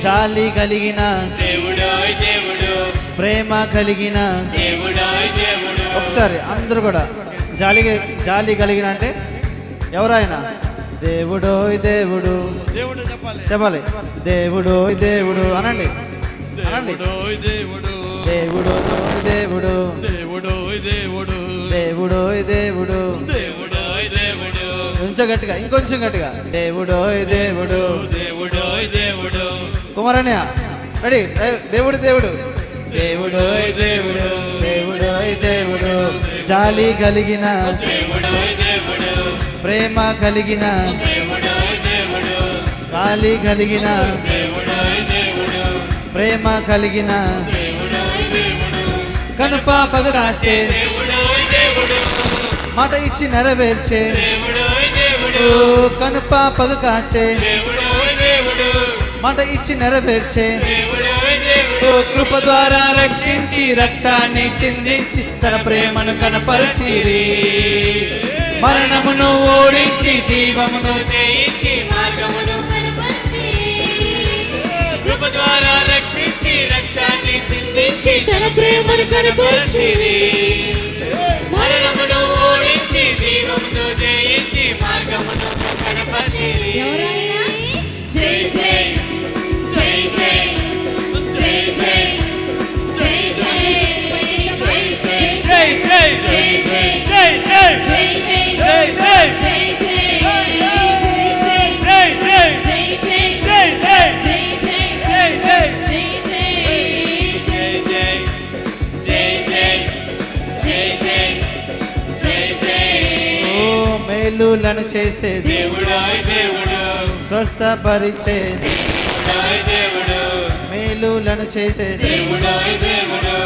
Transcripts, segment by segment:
జాలి కలిగిన దేవుడు, ప్రేమ కలిగిన దేవుడు. ఒకసారి అందరూ కూడా జాలి కలిగిన అంటే ఎవరైనా దేవుడోయ్ దేవుడు చెప్పాలి. దేవుడోయ్ దేవుడు అనండి, దేవుడోయ్ దేవుడు, దేవుడోయ్ దేవుడు, దేవుడోయ్ దేవుడు. కొంచెం గట్టిగా, ఇంకొంచెం గట్టిగా. దేవుడోయ్ దేవుడు, దేవుడోయ్ దేవుడు. కుమారಣ್య రెడీ? దేవుడు దేవుడు, దేవుడోయ్ దేవుడు, దేవుడోయ్ దేవుడు. జాలి కలిగిన దేవుడోయ్ దేవుడు, ప్రేమ కలిగిన దేవుడోయ్ దేవుడు, గాలి కలిగిన దేవుడోయ్ దేవుడు, ప్రేమ కలిగిన దేవుడోయ్ దేవుడు. కనుపాపగా కాచే దేవుడోయ్ దేవుడు, మాట ఇచ్చి నెరవేర్చే దేవుడోయ్ దేవుడు. కనుపాపగా కాచే దేవుడోయ్ దేవుడు, మాట ఇచ్చి నెరవేర్చే దేవుడోయ్ దేవుడు. కృప ద్వారా రక్షించి రక్తాన్ని చిందించి తన ప్రేమను కనపరచిరి. మరణమును ఓడించి జీవమును జయించి మార్గమును కనపరచిరి. కృప ద్వారా రక్షించి రక్తాన్ని చిందించి తన ప్రేమను కనపరచిరి. మరణమును ఓడించి జీవమును జయించి మార్గమును కనపరచిరి. జై జై జై జై జై జై జై జై జై మేలులను చేసే దేవుడోయ్ దేవుడు, స్వస్థపరిచే దేవుడోయ్ దేవుడు. మేలులను చేసే దేవుడోయ్ దేవుడు,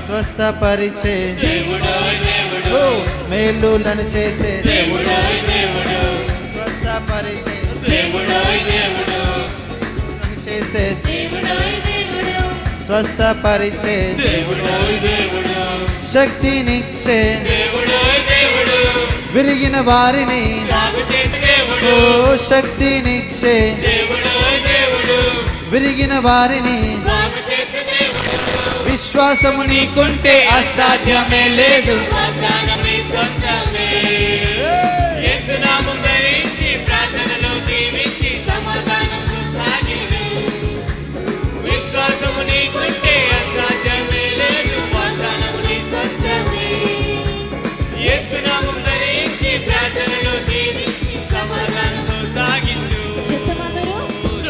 స్వస్థపరిచే దేవుడోయ్ దేవుడు. మేలులను చేసే దేవుడోయ్ దేవుడు, స్వస్థపరిచే దేవుడోయ్ దేవుడు. చేసే దేవుడోయ్ దేవుడు, స్వస్థపరిచే దేవుడోయ్ దేవుడు. శక్తినిచ్చే దేవుడోయ్ దేవుడు, విరిగిన వారిని ఓ శక్తినిచ్చే దేవుడోయ్ దేవుడు, విరిగిన వారిని విశ్వాసము నీకుంటే అసాధ్యమే లేదు. విశ్వాసము నీకుంటే అసాధ్యమే లేదు. యేసు నామం ధరించి ప్రార్థనలో జీవించి సమాధానము సాగించు.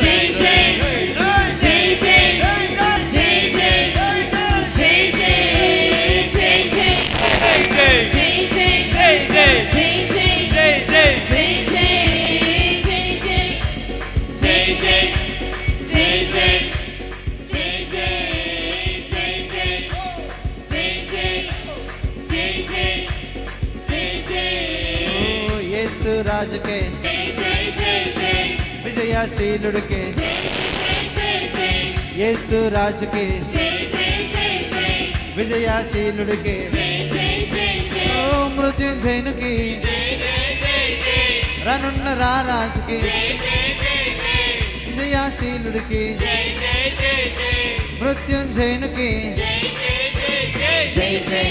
జై జై జై జై జై జై జై జై యేసు రాజుకే విజయశీలుడికే, యేసు రాజుకే విజయశీలుడికే, మృత్యుంజయునికి రనున్న రారాజుకి, విజయశీలుడికి మృత్యుంజయునికి జై జై.